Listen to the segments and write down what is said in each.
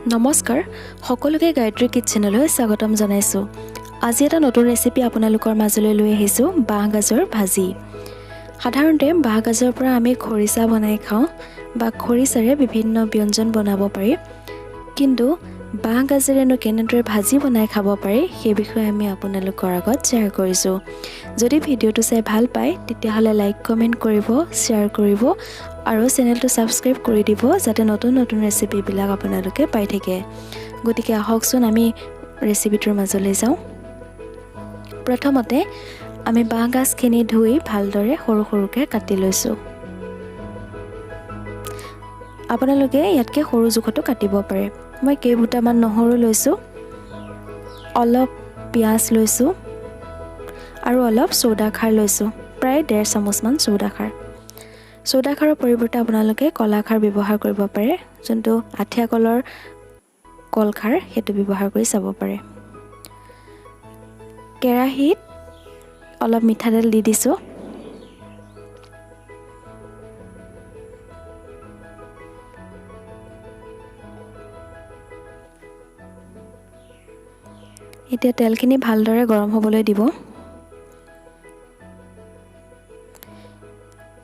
নমস্কাৰ সকলোকে গায়ত্ৰী কিটচেনলৈ স্বাগতম জনাইছোঁ। আজি এটা নতুন ৰেচিপি আপোনালোকৰ মাজলৈ লৈ আহিছোঁ, বাঁহগাজৰ ভাজি। সাধাৰণতে বাঁহগাজৰ পৰা আমি খৰিচা বনাই খাওঁ বা খৰিচাৰে বিভিন্ন ব্যঞ্জন বনাব পাৰি। কিন্তু বাঁহগাজেৰেনো কেনেদৰে ভাজি বনাই খাব পাৰি সেই বিষয়ে আমি আপোনালোকৰ আগত শ্বেয়াৰ কৰিছোঁ। যদি ভিডিঅ'টো চাই ভাল পায় তেতিয়াহ'লে লাইক কমেণ্ট কৰিব, শ্বেয়াৰ কৰিব আৰু চেনেলটো ছাবস্ক্ৰাইব কৰি দিব যাতে নতুন নতুন ৰেচিপিবিলাক আপোনালোকে পাই থাকে। গতিকে আহকচোন আমি ৰেচিপিটোৰ মাজলৈ যাওঁ। প্ৰথমতে আমি বাঁহগাজখিনি ধুই ভালদৰে সৰু সৰুকৈ কাটি লৈছোঁ। আপোনালোকে ইয়াতকৈ সৰু জোখতো কাটিব পাৰে। মই কেইফুটামান নহৰু লৈছোঁ, অলপ পিঁয়াজ লৈছোঁ আৰু অলপ চৌদা খাৰ লৈছোঁ, প্ৰায় 1.5 চামুচমান চৌদা খাৰ। চৌদা খাৰৰ পৰিৱৰ্তে আপোনালোকে কলা খাৰ ব্যৱহাৰ কৰিব পাৰে, যোনটো আঠিয়া কলৰ কল খাৰ সেইটো ব্যৱহাৰ কৰি চাব পাৰে। কেৰাহীত অলপ মিঠাতেল দি দিছোঁ। এতিয়া তেলখিনি ভালদৰে গৰম হ'বলৈ দিব।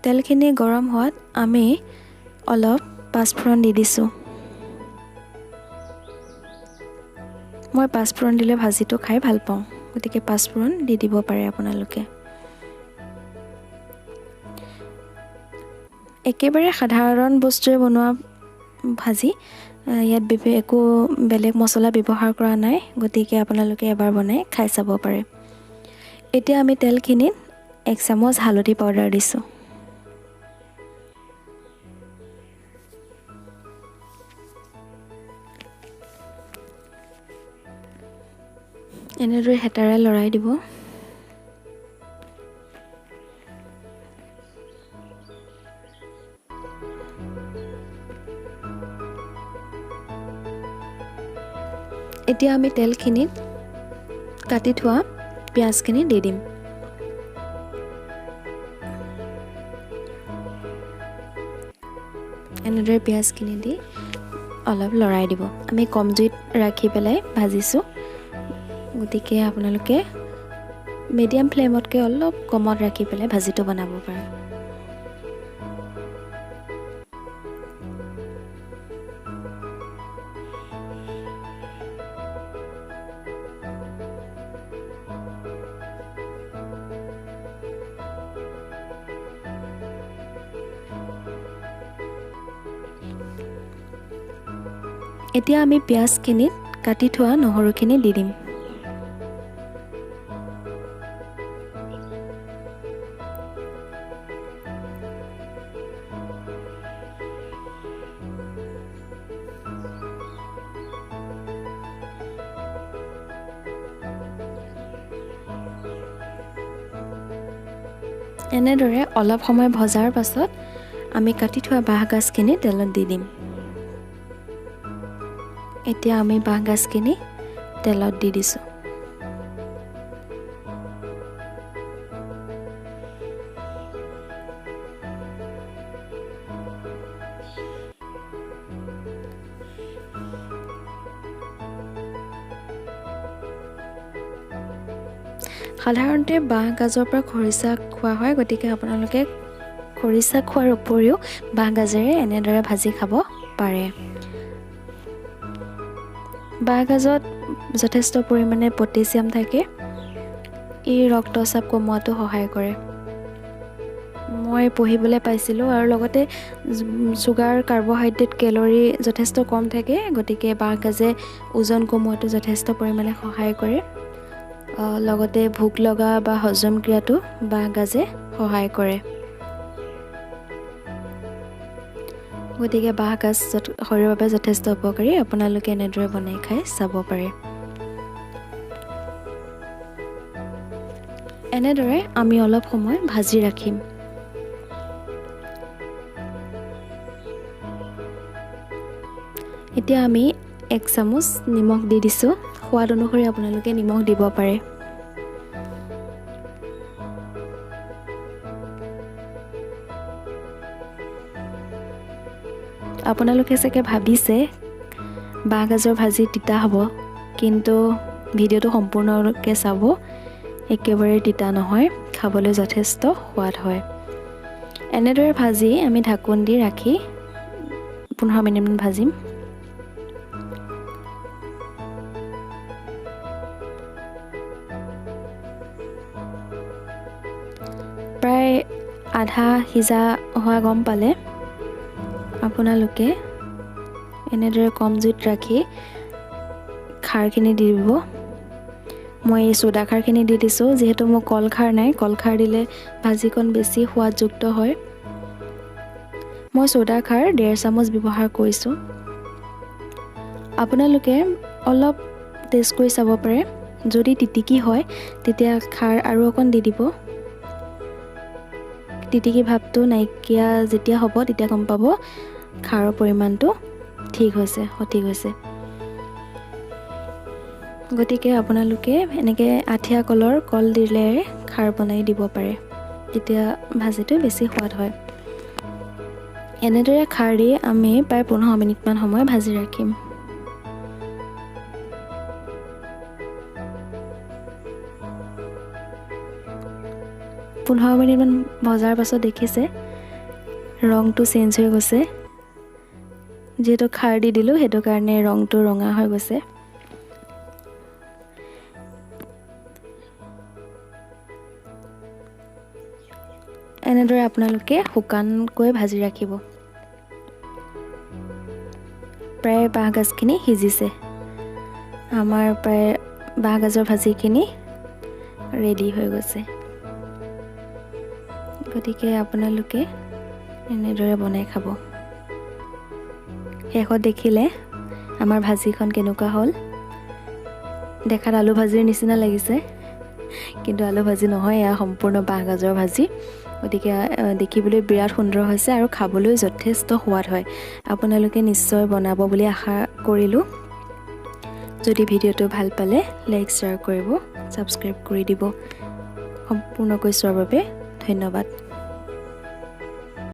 তেলখিনি গৰম হোৱাত আমি অলপ পাঁচফোৰণ দি দিছোঁ। মই পাঁচফোৰণ দিলে ভাজিটো খাই ভাল পাওঁ, গতিকে পাঁচফোৰণ দি দিব পাৰে আপোনালোকে। একেবাৰে সাধাৰণ বস্তুৰে বনোৱা ভাজি, ইয়াত একো বেলেগ মছলা ব্যৱহাৰ কৰা নাই, গতিকে আপোনালোকে এবাৰ বনাই খাই চাব পাৰে। এতিয়া আমি তেলখিনিত 1 চামুচ হালধি পাউডাৰ দিছোঁ। এনেদৰে হেতাৰে লৰাই দিব। এতিয়া আমি তেলখিনিত কাটি থোৱা পিঁয়াজখিনি দি দিম। এনেদৰে পিঁয়াজখিনি দি অলপ লৰাই দিব। আমি কম জুইত ৰাখি পেলাই ভাজিছোঁ, গতিকে আপোনালোকে মিডিয়াম ফ্লেমতকৈ অলপ কমত ৰাখি পেলাই ভাজিটো বনাব পাৰে। এতিয়া আমি পিঁয়াজখিনিত কাটি থোৱা নহৰুখিনি দি দিম। এনেদৰে অলপ সময় ভজাৰ পাছত আমি কাটি থোৱা বাঁহগাজখিনি তেলত দি দিম। এতিয়া আমি বাঁহগাজখিনি তেলত দি দিছোঁ। সাধাৰণতে বাঁহগাজৰ পৰা খৰিচা খোৱা হয়, গতিকে আপোনালোকে খৰিচা খোৱাৰ উপৰিও বাঁহগাজেৰে এনেদৰে ভাজি খাব পাৰে। বাঁহগাজত যথেষ্ট পৰিমাণে পটাছিয়াম থাকে, ই ৰক্তচাপ কমোৱাটো সহায় কৰে। মই পঢ়িবলৈ পাইছিলোঁ, আৰু লগতে চুগাৰ, কাৰ্বহাইড্ৰেট, কেলৰি যথেষ্ট কম থাকে, গতিকে বাঁহগাজে ওজন কমোৱাটো যথেষ্ট পৰিমাণে সহায় কৰে। লগতে ভোক লগা বা হজম ক্ৰিয়াটো বাঁহগাজে সহায় কৰে। গতিকে বাঁহগাজ শৰীৰৰ বাবে যথেষ্ট উপকাৰী। আপোনালোকে এনেদৰে বনাই খাই চাব পাৰে। এনেদৰে আমি অলপ সময় ভাজি ৰাখিম। এতিয়া আমি 1 চামুচ নিমখ দি দিছোঁ। সোৱাদ অনুসৰি আপোনালোকে নিমখ দিব পাৰে। আপোনালোকে চাগে ভাবিছে বাঁহগাজৰ ভাজি তিতা হ'ব, কিন্তু ভিডিঅ'টো সম্পূৰ্ণকৈ চাব, একেবাৰে তিতা নহয়, খাবলৈ যথেষ্ট সোৱাদ হয়। এনেদৰে ভাজি আমি ঢাকোন দি ৰাখি 15 মিনিটমান ভাজিম। প্ৰায় আধা সিজা হোৱা গম পালে আপোনালোকে এনেদৰে কম জুইত ৰাখি খাৰখিনি দি দিব। মই এই চ'দা খাৰখিনি দি দিছোঁ, যিহেতু মোৰ কল খাৰ নাই, কল খাৰ দিলে ভাজিকণ বেছি সোৱাদযুক্ত হয়। মই চ'দা খাৰ 1.5 চামুচ ব্যৱহাৰ কৰিছোঁ। আপোনালোকে অলপ টেষ্ট কৰি চাব পাৰে, যদি তিতিকি হয় তেতিয়া খাৰ আৰু অকণ দি দিব। তিতিকি ভাৱটো নাইকিয়া যেতিয়া হ'ব তেতিয়া গম পাব খাৰৰ পৰিমাণটো ঠিক হৈছে, সঠিক হৈছে। গতিকে আপোনালোকে এনেকৈ আঠিয়া কলৰ কলডিলেৰে খাৰ বনাই দিব পাৰে, তেতিয়া ভাজিটো বেছি সোৱাদ হয়। এনেদৰে খাৰ দি আমি প্ৰায় 15 মিনিটমান সময় ভাজি ৰাখিম। পোন্ধৰ মিনিটমান ভজাৰ পাছত দেখিছে ৰংটো চেঞ্জ হৈ গৈছে, যিহেতু খাৰ দি দিলোঁ সেইটো কাৰণে ৰংটো ৰঙা হৈ গৈছে। এনেদৰে আপোনালোকে শুকানকৈ ভাজি ৰাখিব। প্ৰায় বাঁহগাজখিনি সিজিছে, আমাৰ প্ৰায় বাঁহগাজৰ ভাজিখিনি ৰেডি হৈ গৈছে। গতিকে আপোনালোকে এনেদৰে বনাই খাব। শেষত দেখিলে আমাৰ ভাজিখন কেনেকুৱা হ'ল। দেখাত আলু ভাজিৰ নিচিনা লাগিছে, কিন্তু আলু ভাজি নহয়, এয়া সম্পূৰ্ণ বাঁহগাজৰ ভাজি। গতিকে দেখিবলৈ বিৰাট সুন্দৰ হৈছে আৰু খাবলৈ যথেষ্ট সোৱাদ হয়। আপোনালোকে নিশ্চয় বনাব বুলি আশা কৰিলোঁ। যদি ভিডিঅ'টো ভাল পালে লাইক শ্বেয়াৰ কৰিব, ছাবস্ক্ৰাইব কৰি দিব। সম্পূৰ্ণকৈ চোৱাৰ বাবে ধন্যবাদ।